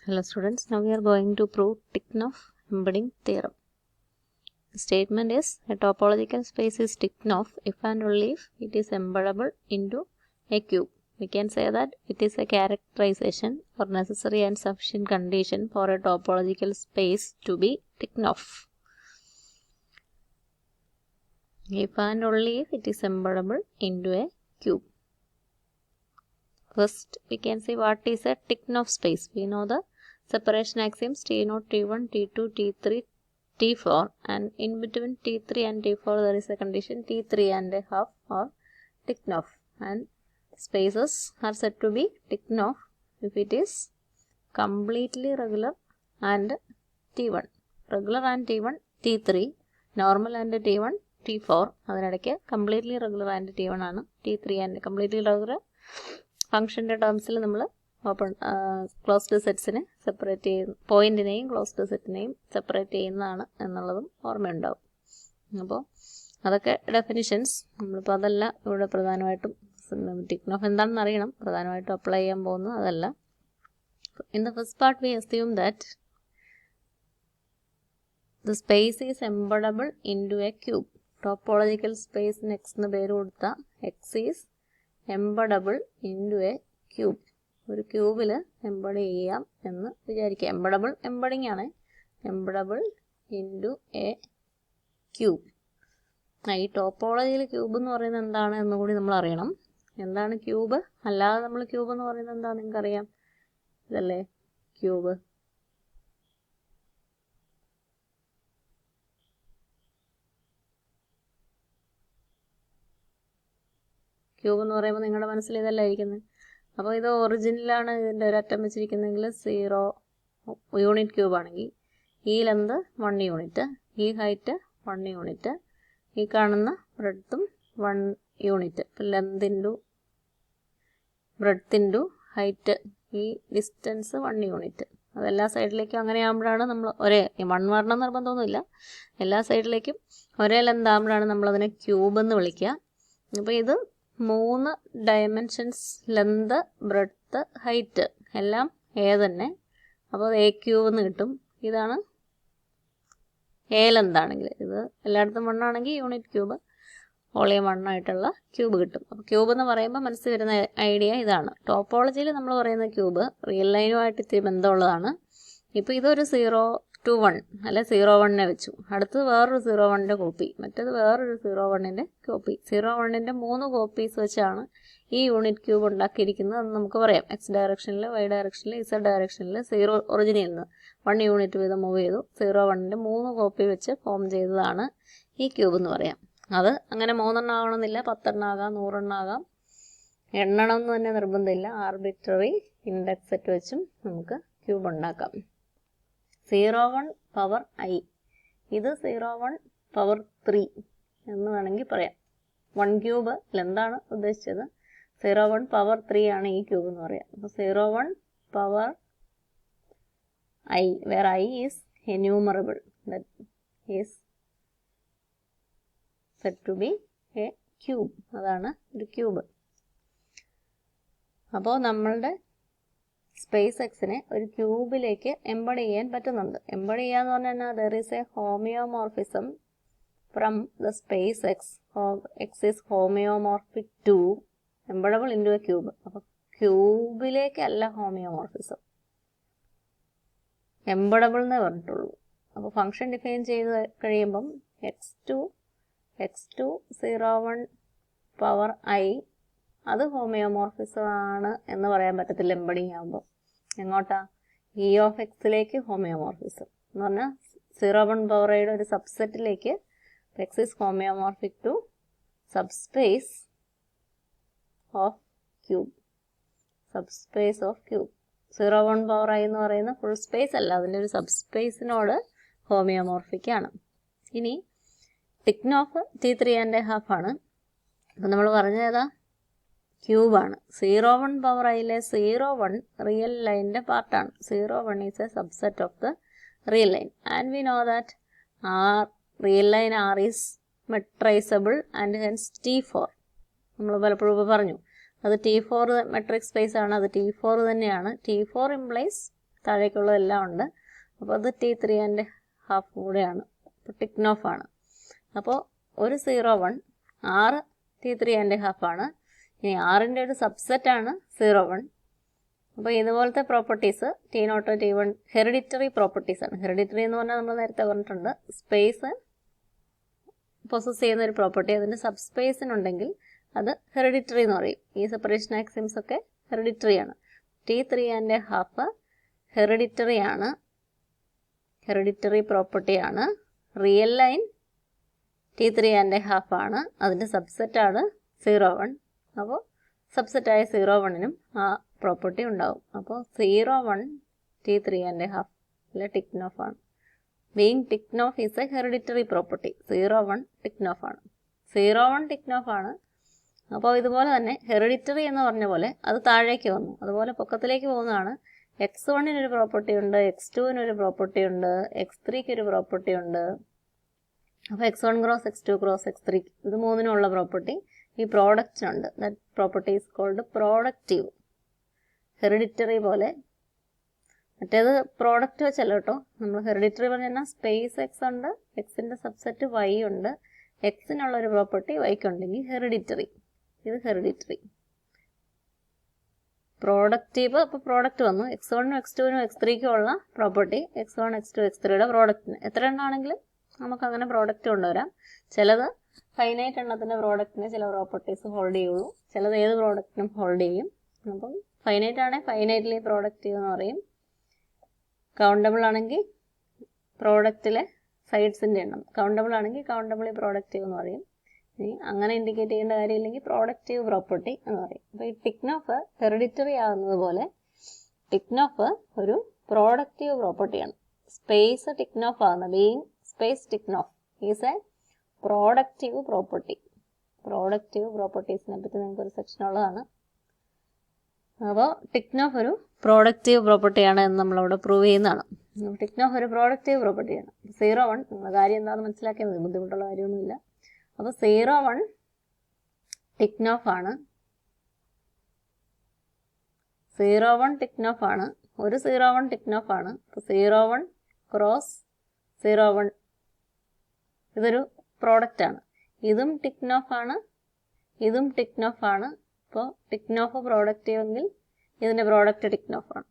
Hello students, now we are going to prove Tychnoff embedding theorem. The statement is a topological space is Tychnoff if and only if it is embeddable into a cube. We can say that it is a characterization or necessary and sufficient condition for a topological space to be Tychnoff. If and only if it is embeddable into a cube. First, we can see what is a Tychnoff space. We know the separation axioms T0, T1, T2, T3, T4, and in between T3 and T4 there is a condition T3 and a half or Tychnoff, and spaces are said to be Tychnoff if it is completely regular and T1, regular and T1, T3, normal and T1, T4, അതിനിടയ്ക്ക് completely regular and T1 ആണ്, T3 and completely regular ഫംഗ്ഷൻ്റെ ടേംസിൽ നമ്മൾ closed സെറ്റ്സിനെ separate ചെയ്യുന്ന പോയിന്റിനെയും closed സെറ്റിനെയും separate ചെയ്യുന്നതാണ് എന്നുള്ളതും ഓർമ്മയുണ്ടാവും. അപ്പോൾ അതൊക്കെ definitions നമ്മളിപ്പോൾ അതല്ല ഇവിടെ പ്രധാനമായിട്ടും Tychnoff എന്താണെന്ന് അറിയണം, പ്രധാനമായിട്ടും അപ്ലൈ ചെയ്യാൻ പോകുന്നത് അതല്ല. In the first part we assume that the space is embeddable into a cube. Topological സ്പേസിന് എക്സ് എന്ന് പേര് കൊടുത്ത x is embeddable into a cube. ഒരു ക്യൂബിൽ എംബഡ് ചെയ്യാം എന്ന് വിചാരിക്കുക. എംബഡബിൾ എംബഡിങ് ആണ്. Embeddable into a cube. ഈ ടോപ്പോളജിയിൽ ക്യൂബ് എന്ന് പറയുന്നത് എന്താണ് എന്ന് കൂടി നമ്മൾ അറിയണം. എന്താണ് ക്യൂബ്? അല്ലാതെ നമ്മൾ ക്യൂബ് എന്ന് പറയുന്നത് എന്താണെന്ന് നിങ്ങൾക്കറിയാം. ഇതല്ലേ ക്യൂബ്. ക്യൂബ് എന്ന് പറയുമ്പോൾ നിങ്ങളുടെ മനസ്സിൽ ഇതല്ല ഇരിക്കുന്നത്. അപ്പോൾ ഇത് ഒറിജിനലാണ് ഇതിൻ്റെ ഒരു അറ്റം വെച്ചിരിക്കുന്നതെങ്കിൽ 0 യൂണിറ്റ് ക്യൂബ് ആണെങ്കിൽ ഈ ലെന്ത് 1 യൂണിറ്റ്, ഈ ഹൈറ്റ് 1 യൂണിറ്റ്, ഈ കാണുന്ന ബ്രെഡ്ത്തും 1 യൂണിറ്റ്. ഇപ്പം length into breadth into height, ഈ ഡിസ്റ്റൻസ് 1 യൂണിറ്റ്. അതെല്ലാ സൈഡിലേക്കും അങ്ങനെ ആകുമ്പോഴാണ് നമ്മൾ ഒരേ 1 വരണം നിർബന്ധമൊന്നുമില്ല. എല്ലാ സൈഡിലേക്കും ഒരേ ലെന്ത് ആകുമ്പോഴാണ് നമ്മളതിനെ ക്യൂബ് എന്ന് വിളിക്കുക. അപ്പോൾ ഇത് 3 ഡയമെൻഷൻസ്, ലെന്ത്, ബ്രെഡ്ത്ത്, ഹൈറ്റ് എല്ലാം എ തന്നെ. അപ്പോൾ അത് എ ക്യൂബ് എന്ന് കിട്ടും. ഇതാണ് എ ലെന്താണെങ്കിൽ. ഇത് എല്ലായിടത്തും 1 ആണെങ്കിൽ യൂണിറ്റ് ക്യൂബ്, വോളിയം 1 ആയിട്ടുള്ള ക്യൂബ് കിട്ടും. അപ്പോൾ ക്യൂബ് എന്ന് പറയുമ്പോൾ മനസ്സിൽ വരുന്ന ഐഡിയ ഇതാണ്. ടോപ്പോളജിയിൽ നമ്മൾ പറയുന്ന ക്യൂബ് റിയൽ ലൈനുമായിട്ട് ഇത്തിരി ബന്ധമുള്ളതാണ്. ഇപ്പോൾ ഇതൊരു 0 to 1 അല്ലെ 0 1നെ വെച്ചു. അടുത്ത് വേറൊരു 0 1ൻ്റെ കോപ്പി, മറ്റേത് വേറൊരു 0 1ൻ്റെ കോപ്പി. 0 1ൻ്റെ 3 കോപ്പീസ് വെച്ചാണ് ഈ യൂണിറ്റ് ക്യൂബ് ഉണ്ടാക്കിയിരിക്കുന്നത് എന്ന് നമുക്ക് പറയാം. എക്സ് ഡയറക്ഷനിൽ, വൈ ഡയറക്ഷനിൽ, ഇസഡ് ഡയറക്ഷനിൽ 0 ഒറിജിനിൽ നിന്ന് 1 യൂണിറ്റ് വീതം മൂവ് ചെയ്തു 0 1ൻ്റെ 3 കോപ്പി വെച്ച് ഫോം ചെയ്തതാണ് ഈ ക്യൂബ് എന്ന് പറയാം. അത് അങ്ങനെ 3 എണ്ണം ആവണമെന്നില്ല, 10 എണ്ണം ആകാം, 100 എണ്ണം ആകാം, എണ്ണം എന്ന് തന്നെ നിർബന്ധമില്ല. ആർബിട്രറി ഇൻഡെക്സ് സെറ്റ് വെച്ചും നമുക്ക് ക്യൂബ് ഉണ്ടാക്കാം. 0 1 പവർ i, ഇത് 0 1 പവർ 3 എന്ന് വേണമെങ്കിൽ പറയാം. 1 ക്യൂബ് ലെന്താണ് ഉദ്ദേശിച്ചത്, 0 1 പവർ 3 ആണ് ഈ ക്യൂബ് എന്ന് പറയാം. അപ്പോൾ 0 1 power i, where i is enumerable, that is said to be a cube. അതാണ് ഒരു ക്യൂബ്. അപ്പോൾ നമ്മളുടെ സ്പേസ് എക്സിനെ ഒരു ക്യൂബിലേക്ക് എംബഡ് ചെയ്യാൻ പറ്റുന്നുണ്ട്. എംബഡ് ചെയ്യാന്ന് പറഞ്ഞാൽ there is a homeomorphism from the space x. X is homeomorphic to embeddable into a cube. അപ്പോൾ ക്യൂബിലേക്കല്ല ഹോമിയോമോർഫിസം, എംബഡബിൾ എന്നേ പറഞ്ഞിട്ടുള്ളൂ. അപ്പോൾ ഫംഗ്ഷൻ ഡിഫൈൻ ചെയ്ത് കഴിയുമ്പം x2 0 1 പവർ i അത് ഹോമിയോമോർഫിസം ആണ് എന്ന് പറയാൻ പറ്റത്തില്ല എംബഡിങ് ആകുമ്പോൾ. എങ്ങോട്ടാ? ഇ ഓഫ് എക്സിലേക്ക് ഹോമിയോമോർഫിസം എന്ന് പറഞ്ഞാൽ 0 1 പവർ ഐയുടെ ഒരു സബ്സെറ്റിലേക്ക് x is homeomorphic to subspace of cube. Subspace of cube 0 1 power I എന്ന് പറയുന്ന ഫുൾ സ്പേസ് അല്ല, അതിൻ്റെ ഒരു സബ്സ്പേസിനോട് ഹോമിയോമോർഫിക് ആണ്. ഇനി ടിക്നോഫ് T3 ആൻഡ് ഹാഫ് ആണ്. അപ്പം നമ്മൾ പറഞ്ഞത് ഏതാ? ക്യൂബാണ്. 0 1 പവർ ഐയിലെ 0 1 റിയൽ ലൈനിൻ്റെ പാർട്ടാണ്. 0 1 is a subset of the real line and we know that R real line R is metrizable and hence T4 നമ്മൾ പലപ്പോഴും പറഞ്ഞു. അത് T4 മെട്രിക് സ്പേസ് ആണ്, അത് T4 തന്നെയാണ്. T4 ഇംപ്ലൈസ് താഴേക്കുള്ളതെല്ലാം ഉണ്ട്. അപ്പോൾ അത് T3.5 കൂടെയാണ്. അപ്പോൾ ടിക്നോഫ് ആണ്. അപ്പോൾ ഒരു 0 1 6 T3.5 ആണ്. ഇനി 6ൻ്റെ ഒരു സബ്സെറ്റാണ് 0 1. അപ്പോൾ ഇതുപോലത്തെ properties T0 T1 hereditary properties ആണ്. ഹെറിഡിറ്ററി എന്ന് പറഞ്ഞാൽ നമ്മൾ നേരത്തെ പറഞ്ഞിട്ടുണ്ട്, സ്പേസ് പൊസസ് ചെയ്യുന്ന ഒരു പ്രോപ്പർട്ടി അതിൻ്റെ സബ്സ്പേസിനുണ്ടെങ്കിൽ അത് ഹെറിഡിറ്ററി എന്ന് പറയും. ഈ സെപ്പറേഷൻ ആക്സിംസ് ഒക്കെ ഹെറിഡിറ്ററി ആണ്. T3.5 ഹെറിഡിറ്ററി ആണ്, ഹെറിഡിറ്ററി പ്രോപ്പർട്ടിയാണ്. റിയൽ ലൈൻ T3.5 ആണ്, അതിൻ്റെ സബ്സെറ്റാണ് 0 1. അപ്പോൾ സബ്സെറ്റായ 0 1നും ആ പ്രോപ്പർട്ടി ഉണ്ടാവും. അപ്പോൾ 0 1 T3.5 അല്ലെ ടിക്നോഫ് ആണ്. Being Tychonoff is a hereditary property. 0 1 Tychonoff ആണ്. 0 1 ടിക്നോഫ് ആണ്. അപ്പോൾ ഇതുപോലെ തന്നെ ഹെറിഡിറ്ററി എന്ന് പറഞ്ഞ പോലെ അത് താഴേക്ക് വന്നു, അതുപോലെ പൊക്കത്തിലേക്ക് പോകുന്നതാണ്. x1-നൊരു പ്രോപ്പർട്ടി ഉണ്ട്, x2-നൊരു പ്രോപ്പർട്ടി ഉണ്ട്, x3-ക്ക് ഒരു പ്രോപ്പർട്ടി ഉണ്ട്. അപ്പോൾ x1 cross x2 cross x3 ഇത് മൂന്നിനുള്ള പ്രോപ്പർട്ടി ഈ പ്രോഡക്റ്റിനുണ്ട്. That property is called productive. Hereditary പോലെ മറ്റേത് പ്രോഡക്റ്റ് വെച്ചല്ല കേട്ടോ. നമ്മൾ ഹെറിഡിറ്ററി പറഞ്ഞാൽ സ്പേസ് എക്സ് ഉണ്ട്, എക്സിൻ്റെ സബ്സെറ്റ് വൈ ഉണ്ട്, എക്സിനുള്ളൊരു പ്രോപ്പർട്ടി വൈക്കുണ്ടെങ്കിൽ ഹെറിഡിറ്ററി. ഇത് ഹെറിഡിറ്ററി. പ്രോഡക്റ്റീവ് അപ്പോൾ പ്രോഡക്റ്റ് വന്നു. x1-നും x2-നും x3-ക്കും ഉള്ള പ്രോപ്പർട്ടി x1 x2 x3യുടെ പ്രോഡക്റ്റിന് എത്ര എണ്ണമാണെങ്കിലും നമുക്കങ്ങനെ പ്രോഡക്റ്റ് കൊണ്ടുവരാം. ചിലത് ഫൈനൈറ്റ് എണ്ണത്തിൻ്റെ പ്രോഡക്റ്റിന് ചില പ്രോപ്പർട്ടീസ് ഹോൾഡ് ചെയ്യുള്ളൂ, ചിലത് ഏത് പ്രോഡക്റ്റിനും ഹോൾഡ് ചെയ്യും. അപ്പം ഫൈനൈറ്റ് ആണെങ്കിൽ ഫൈനൈറ്റ്ലി പ്രോഡക്റ്റീവ് എന്ന് പറയും. കൗണ്ടബിൾ ആണെങ്കിൽ പ്രോഡക്റ്റിലെ സൈഡ്സിൻ്റെ എണ്ണം, കൗണ്ടബിൾ ആണെങ്കിൽ കൗണ്ടബിളി പ്രോഡക്റ്റീവ് എന്ന് പറയും. ഇനി അങ്ങനെ ഇൻഡിക്കേറ്റ് ചെയ്യേണ്ട കാര്യമില്ലെങ്കിൽ പ്രോഡക്റ്റീവ് പ്രോപ്പർട്ടി എന്ന് പറയും. അപ്പോൾ ഈ ടിക്നോഫ് ഹെറിഡിറ്ററി ആകുന്നത് പോലെ ടിക്നോഫ് ഒരു പ്രോഡക്റ്റീവ് പ്രോപ്പർട്ടിയാണ്. സ്പേസ് ടിക്നോഫ് ആകുന്ന being space Tychonoff is a productive property. Productive പ്രോപ്പർട്ടീസിനെ പറ്റി നിങ്ങൾക്കൊരു സെക്ഷൻ ഉള്ളതാണ്. അപ്പോൾ ടിക്നോഫ് ഒരു പ്രോഡക്റ്റീവ് പ്രോപ്പർട്ടിയാണ് എന്ന് നമ്മളവിടെ പ്രൂവ് ചെയ്യുന്നതാണ്. ടിക്നോഫ് ഒരു പ്രോഡക്റ്റീവ് പ്രോപ്പർട്ടിയാണ്. 0 1 നിങ്ങളുടെ കാര്യം എന്താണെന്ന് മനസ്സിലാക്കിയാൽ മതി, ബുദ്ധിമുട്ടുള്ള കാര്യമൊന്നുമില്ല. അപ്പോൾ 0 1 ടിക്നോഫ് ആണ്. 0 1 ടിക്നോഫ് ആണ്. ഒരു 0 1 ടിക്നോഫ് ആണ്. അപ്പോൾ 0 1 ക്രോസ് 0 1 ഇതൊരു പ്രോഡക്റ്റ് ആണ്. ഇതും ടിക്നോഫ് ആണ്, ഇതും ടിക്നോഫ് ആണ്. അപ്പോൾ ടിക്നോഫ് പ്രോഡക്റ്റീവ് എങ്കിൽ ഇതിൻ്റെ പ്രോഡക്റ്റ് ടിക്നോഫ് ആണ്.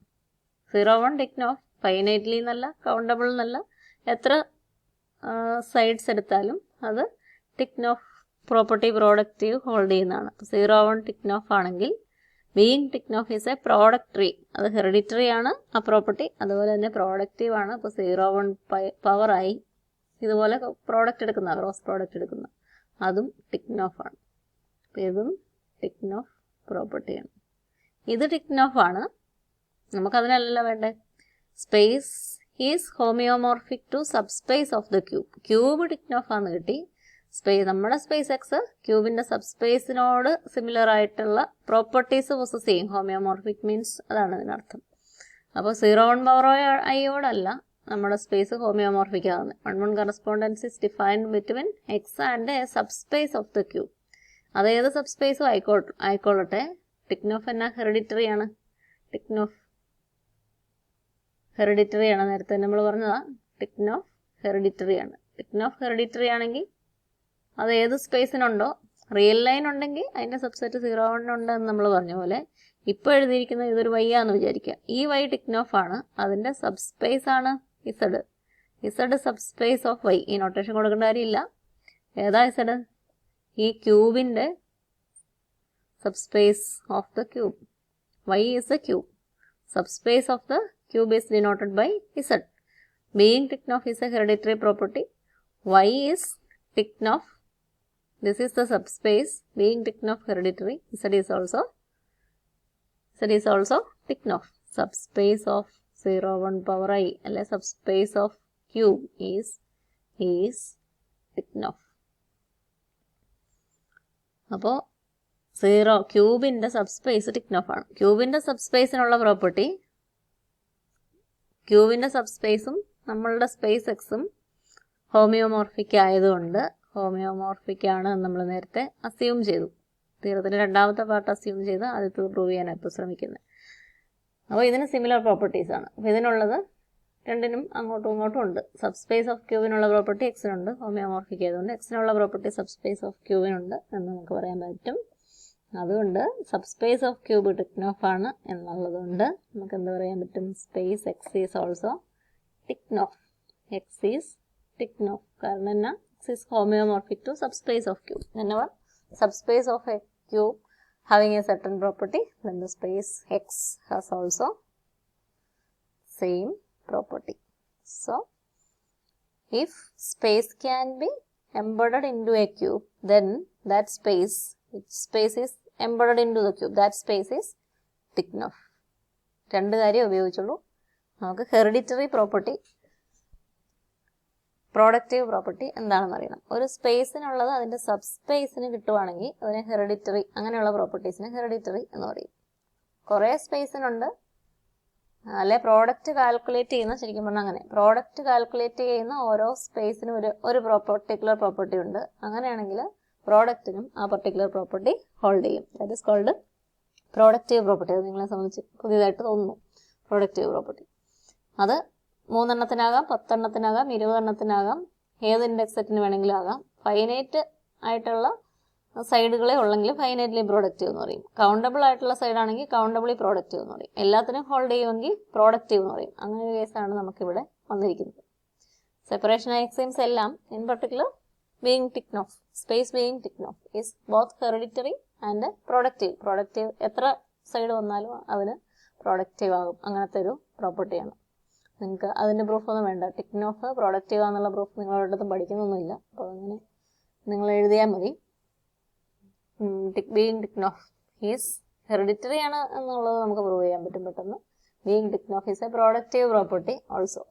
0 1 ടിക്നോഫ് ഫൈനൈറ്റ്ലി എന്നല്ല, കൗണ്ടബിൾ എന്നല്ല, എത്ര സൈഡ്സ് എടുത്താലും അത് ടിക്നോഫ് പ്രോപ്പർട്ടി പ്രോഡക്റ്റീവ് ഹോൾഡ് ചെയ്യുന്നതാണ്. 0 1 ടിക്നോഫ് ആണെങ്കിൽ ബീയിങ് ടിക്നോഫ് ഈസ് എ പ്രോഡക്റ്ററി, അത് ഹെറിഡിറ്ററി ആണ് ആ പ്രോപ്പർട്ടി, അതുപോലെ തന്നെ പ്രോഡക്റ്റീവ് ആണ്. അപ്പോൾ 0 1 പവറായി. ഇതുപോലെ പ്രോഡക്റ്റ് എടുക്കുന്ന ക്രോസ് പ്രോഡക്റ്റ് എടുക്കുന്ന അതും ടിക്നോഫ് ആണ്. അപ്പോൾ ഇതും ടിക്നോഫ് പ്രോപ്പർട്ടിയാണ്. ഇത് ടിക്നോഫ് ആണ്. നമുക്കതിനല്ല വേണ്ടേ. Space is homeomorphic to subspace of the cube. Cube Tychonoff ആണെന്ന് കിട്ടി. നമ്മുടെ സ്പേസ് എക്സ് ക്യൂബിൻ്റെ സബ്സ്പേസിനോട് സിമിലർ ആയിട്ടുള്ള പ്രോപ്പർട്ടീസ് പൊസസ് ചെയ്യും. ഹോമിയോമോർഫിക് മീൻസ് അതാണ് ഇതിനർത്ഥം. അപ്പോൾ 0 1 പവർ ഐയോടല്ല നമ്മുടെ സ്പേസ് ഹോമിയോമോർഫിക് ആകുന്നത്. 1 1 correspondence is defined between X and A subspace of the cube. അതേത് സബ്സ്പേസും ആയിക്കോളട്ടെ. ടിക്നോഫ് എന്നാ ഹെറിഡിറ്ററി ആണ്. ടിക്നോഫ് ഹെറിഡിറ്ററി ആണ്. നേരത്തെ നമ്മൾ പറഞ്ഞതാ ടിക്നോഫ് ഹെറിഡിറ്ററി ആണ്. ടിക്നോഫ് ഹെറിഡിറ്ററി ആണെങ്കിൽ അത് ഏത് സ്പേസിനുണ്ടോ, റിയൽ ലൈൻ ഉണ്ടെങ്കിൽ അതിൻ്റെ സബ്സെറ്റ് 0 1 ഉണ്ട് എന്ന് നമ്മൾ പറഞ്ഞ പോലെ. ഇപ്പോൾ എഴുതിയിരിക്കുന്നത് ഇതൊരു വൈ ആണെന്ന് വിചാരിക്കുക. ഈ വൈ ടിക്നോഫ് ആണ്, അതിൻ്റെ സബ്സ്പേസ് ആണ് z. Z subspace of y. ഈ നൊട്ടേഷൻ കൊടുക്കേണ്ട കാര്യമില്ല. ഏതാ ഇസഡ്? ഈ ക്യൂബിൻ്റെ subspace of the cube. Y is a cube. Subspace of the cube is denoted by z. Being Tychonoff is a hereditary property. Y is Tychonoff. This is the subspace. Being Tychnoff hereditary, Z is also Tychnoff. Subspace of 0 1 power I alle subspace of cube is Tychnoff. അപ്പോൾ 0 ക്യൂബിൻ്റെ subspace ടിക്നോഫ് ആണ്. ക്യൂബിൻ്റെ സബ്സ്പേസിനുള്ള property, ക്യൂബിൻ്റെ സബ്സ്പേസും നമ്മളുടെ space എക്സും homeomorphic ആയതുകൊണ്ട് homeomorphic ആണ് എന്ന് നമ്മൾ നേരത്തെ assume ചെയ്തു. തീരത്തിൻ്റെ രണ്ടാമത്തെ പാർട്ട് അസ്യൂം ചെയ്ത് ആദ്യത്തത് പ്രൂവ് ചെയ്യാനാണ് ഇപ്പോൾ ശ്രമിക്കുന്നത്. അപ്പോൾ ഇതിന് സിമിലർ പ്രോപ്പർട്ടീസ് ആണ്. അപ്പോൾ ഇതിനുള്ളത് രണ്ടിനും അങ്ങോട്ടും ഇങ്ങോട്ടും ഉണ്ട്. സബ്സ്പേസ് ഓഫ് ക്യൂബിനുള്ള പ്രോപ്പർട്ടി എക്സിനുണ്ട്, ഹോമിയോമോർഫിക് ആയതുകൊണ്ട്. എക്സിനുള്ള പ്രോപ്പർട്ടി സബ്സ്പേസ് ഓഫ് ക്യൂബിനുണ്ട് എന്ന് നമുക്ക് പറയാൻ പറ്റും. അതുകൊണ്ട് സബ്സ്പേസ് ഓഫ് ക്യൂബ് ടിക്നോഫ് ആണ് എന്നുള്ളതുകൊണ്ട് നമുക്ക് എന്ത് പറയാൻ പറ്റും? Space x is also Tychonoff. X is Tychonoff. കാരണം എന്നാ? X is homeomorphic to subspace of cube. whenever subspace of a cube having a certain property, then the space X has also same property. So, if space can be embedded into a cube, then that space, which space is embedded into the cube, that space is Tychnoff. രണ്ട് കാര്യം ഉപയോഗിച്ചുള്ളൂ. നമുക്ക് hereditary property, productive property എന്താണെന്ന് അറിയണം. ഒരു സ്പേസിനുള്ളത് അതിൻ്റെ സബ്സ്പേസിന് കിട്ടുവാണെങ്കിൽ അതിനെ hereditary, അങ്ങനെയുള്ള പ്രോപ്പർട്ടീസിന് ഹെറിഡിറ്ററി എന്ന് പറയും. കുറേ സ്പേസിനുണ്ട്, അല്ലെ പ്രോഡക്റ്റ് കാൽക്കുലേറ്റ് ചെയ്യുന്ന, ശരിക്കും പറഞ്ഞാൽ അങ്ങനെ പ്രോഡക്റ്റ് കാൽക്കുലേറ്റ് ചെയ്യുന്ന ഓരോ സ്പേസിനും ഒരു പർട്ടിക്കുലർ പ്രോപ്പർട്ടി ഉണ്ട്. അങ്ങനെയാണെങ്കിൽ പ്രോഡക്റ്റിനും ആ പർട്ടിക്കുലർ പ്രോപ്പർട്ടി ഹോൾഡ് ചെയ്യും. That is called productive property. അത് നിങ്ങളെ സംബന്ധിച്ച് പുതിയതായിട്ട് തോന്നുന്നു. പ്രോഡക്റ്റീവ് പ്രോപ്പർട്ടി അത് 3 എണ്ണത്തിനാകാം, 10 എണ്ണത്തിനാകാം, 20 എണ്ണത്തിനാകാം, ഏത് ഇൻഡെക്സ് സെറ്റിന് വേണമെങ്കിലും ആകാം. ഫൈനൈറ്റ് ആയിട്ടുള്ള സൈഡുകളെ ഉള്ളെങ്കിൽ ഫൈനൈറ്റ്ലി പ്രോഡക്റ്റീവ് എന്ന് പറയും. കൗണ്ടബിൾ ആയിട്ടുള്ള സൈഡാണെങ്കിൽ കൗണ്ടബിളി പ്രോഡക്റ്റീവ് എന്ന് പറയും. എല്ലാത്തിനും ഹോൾഡ് ചെയ്യുമെങ്കിൽ പ്രോഡക്റ്റീവ് എന്ന് പറയും. അങ്ങനെ ഒരു കേസാണ് നമുക്കിവിടെ വന്നിരിക്കുന്നത്. സെപ്പറേഷൻ എക്സ്ട്രീംസ് എല്ലാം in particular being Tychonoff, space being Tychonoff is both hereditary and productive. Productive എത്ര സൈഡ് വന്നാലും അതിന് പ്രോഡക്റ്റീവ് ആകും. അങ്ങനത്തെ ഒരു പ്രോപ്പർട്ടിയാണ്. നിങ്ങൾക്ക് അതിൻ്റെ പ്രൂഫൊന്നും വേണ്ട. ടിക്നോഫ് പ്രോഡക്റ്റീവ് ആണെന്നുള്ള പ്രൂഫ് നിങ്ങളൊരിടത്തും പഠിക്കുന്നൊന്നുമില്ല. അപ്പോൾ അങ്ങനെ നിങ്ങൾ എഴുതിയാൽ മതി. ബീയിങ് ടിക്നോഫ് ഈസ് ഹെറിഡിറ്ററി ആണ് എന്നുള്ളത് നമുക്ക് പ്രൂവ് ചെയ്യാൻ പറ്റും പെട്ടെന്ന്. Being Tychonoff is a productive property also.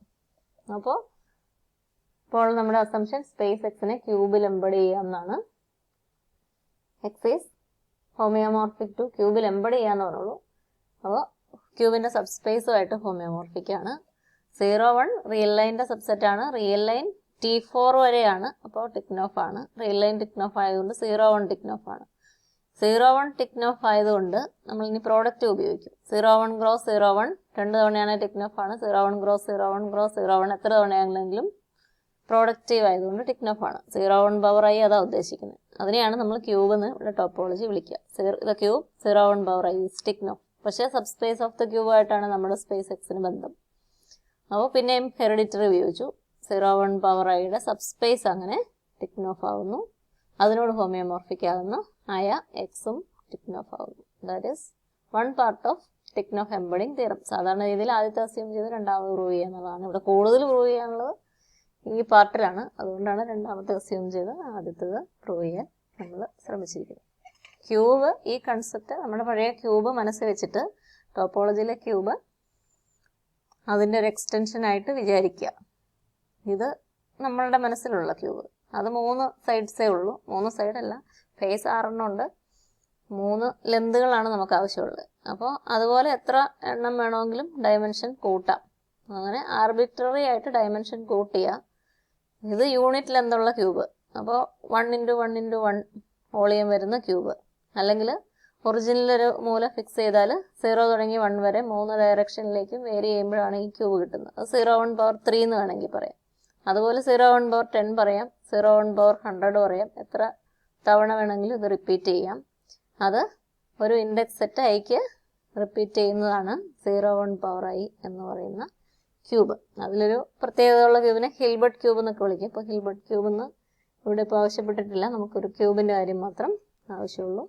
അപ്പോൾ ഇപ്പോൾ നമ്മുടെ അസംഷൻ സ്പേസ് എക്സിനെ ക്യൂബിൽ എംബഡ് ചെയ്യാമെന്നാണ്. എക്സ് ഈസ് ഹോമിയോമോർഫിക് ടു ക്യൂബിൽ എംബഡ് ചെയ്യാന്ന് പറഞ്ഞുള്ളൂ. അപ്പോൾ ക്യൂബിൻ്റെ സബ്സ്പേസുമായിട്ട് ഹോമിയോമോർഫിക് ആണ്. 0, 1 റിയൽ ലൈൻ്റെ സബ്സെറ്റ് ആണ്. റിയൽ ലൈൻ T4 വരെയാണ്. അപ്പോൾ ടിക്നോഫ് ആണ്. റിയൽ ലൈൻ ടിക്നോഫ് ആയതുകൊണ്ട് 0, 1 ടിക്നോഫ് ആണ്. 0, 1 ടിക്നോഫ് ആയതുകൊണ്ട് നമ്മൾ ഇനി പ്രോഡക്റ്റ് ഉപയോഗിക്കും. 0, 1 ക്രോസ് 0, 1 2 തവണയാണ് ടിക്നോഫ് ആണ്. 0, 1 ക്രോസ് 0, 1 ക്രോസ് 0, 1 എത്ര തവണയാണെങ്കിലും പ്രോഡക്റ്റീവ് ആയതുകൊണ്ട് ടിക്നോഫ് ആണ്. 0, 1 പവർ ആയി അതാ ഉദ്ദേശിക്കുന്നത്. അതിനെയാണ് നമ്മൾ ക്യൂബ് എന്ന് ഇവിടെ ടോപ്പോളജി വിളിക്കുക. ദ ക്യൂബ് 0, 1 പവർ ആയി ഈസ് ടിക്നോഫ്. പക്ഷേ സബ്സ്പേസ് ഓഫ് ദ ക്യൂബ് ആയിട്ടാണ് നമ്മുടെ സ്പേസ് എക്സിന് ബന്ധം. അപ്പോൾ പിന്നെയും ഹെറിഡിറ്ററി ഉപയോഗിച്ചു. 0, 1 പവർ ഐയുടെ സബ്സ്പേസ് അങ്ങനെ ടിക്നോഫ് ആകുന്നു. അതിനോട് ഹോമിയോമോർഫിക് ആകുന്ന ആയ എക്സും ടിക്നോഫ് ആകുന്നു. That is one part of Tychonoff embedding theorem. സാധാരണ രീതിയിൽ ആദ്യത്തെ അസ്യൂം ചെയ്ത് രണ്ടാമത് പ്രൂവ് ചെയ്യുക എന്നുള്ളതാണ്. ഇവിടെ കൂടുതൽ പ്രൂവ് ചെയ്യാനുള്ളത് ഈ പാർട്ടിലാണ്. അതുകൊണ്ടാണ് രണ്ടാമത്തെ അസ്യൂം ചെയ്ത് ആദ്യത്തേത് പ്രൂവ് ചെയ്യാൻ നമ്മൾ ശ്രമിച്ചിരിക്കുന്നത്. ക്യൂബ്, ഈ കൺസെപ്റ്റ് നമ്മുടെ പഴയ ക്യൂബ് മനസ്സിൽ വെച്ചിട്ട് ടോപ്പോളജിയിലെ ക്യൂബ് അതിൻ്റെ ഒരു എക്സ്റ്റൻഷനായിട്ട് വിചാരിക്കുക. ഇത് നമ്മളുടെ മനസ്സിലുള്ള ക്യൂബ്. അത് 3 സൈഡ്സേ ഉള്ളൂ. 3 സൈഡല്ല, ഫേസ് 6 ഉണ്ട്. 3 ലെന്തുകളാണ് നമുക്ക് ആവശ്യമുള്ളത്. അപ്പോൾ അതുപോലെ എത്ര എണ്ണം വേണമെങ്കിലും ഡയമെൻഷൻ കൂട്ടാം. അങ്ങനെ ആർബിട്രറി ആയിട്ട് ഡയമെൻഷൻ കൂട്ടിയ ഇത് യൂണിറ്റ് ലെന്തുള്ള ക്യൂബ്. അപ്പോൾ 1 × 1 × 1 വോളിയം വരുന്ന ക്യൂബ്. അല്ലെങ്കിൽ ഒറിജിനലൊരു മൂല ഫിക്സ് ചെയ്താൽ 0 തുടങ്ങി 1 വരെ 3 ഡയറക്ഷനിലേക്കും വേരി ചെയ്യുമ്പോഴാണ് ഈ ക്യൂബ് കിട്ടുന്നത്. അത് 0, 1 പവർ 3 എന്ന് വേണമെങ്കിൽ പറയാം. അതുപോലെ 0, 1 പവർ 10 പറയാം, 0, 1 പവർ 100 പറയാം. എത്ര തവണ വേണമെങ്കിലും ഇത് റിപ്പീറ്റ് ചെയ്യാം. അത് ഒരു ഇൻഡെക്സ് സെറ്റ് ഐക്ക് റിപ്പീറ്റ് ചെയ്യുന്നതാണ് 0, 1 പവർ ഐ എന്ന് പറയുന്ന ക്യൂബ്. അതിലൊരു പ്രത്യേകതയുള്ള ക്യൂബിനെ ഹിൽബർട്ട് ക്യൂബ് എന്നൊക്കെ വിളിക്കും. ഇപ്പോൾ ഹിൽബർട്ട് ക്യൂബ് എന്ന് ഇവിടെ ഇപ്പോൾ ആവശ്യപ്പെട്ടിട്ടില്ല. നമുക്കൊരു ക്യൂബിൻ്റെ കാര്യം മാത്രം ആവശ്യമുള്ളൂ.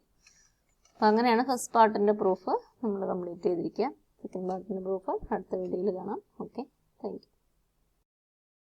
അപ്പം അങ്ങനെയാണ് ഫസ്റ്റ് പാർട്ടിൻ്റെ പ്രൂഫ് നമ്മൾ കംപ്ലീറ്റ് ചെയ്തിരിക്കുക. സെക്കൻഡ് പാർട്ടിൻ്റെ പ്രൂഫ് അടുത്ത വീഡിയോയിൽ കാണാം. Okay, thank you.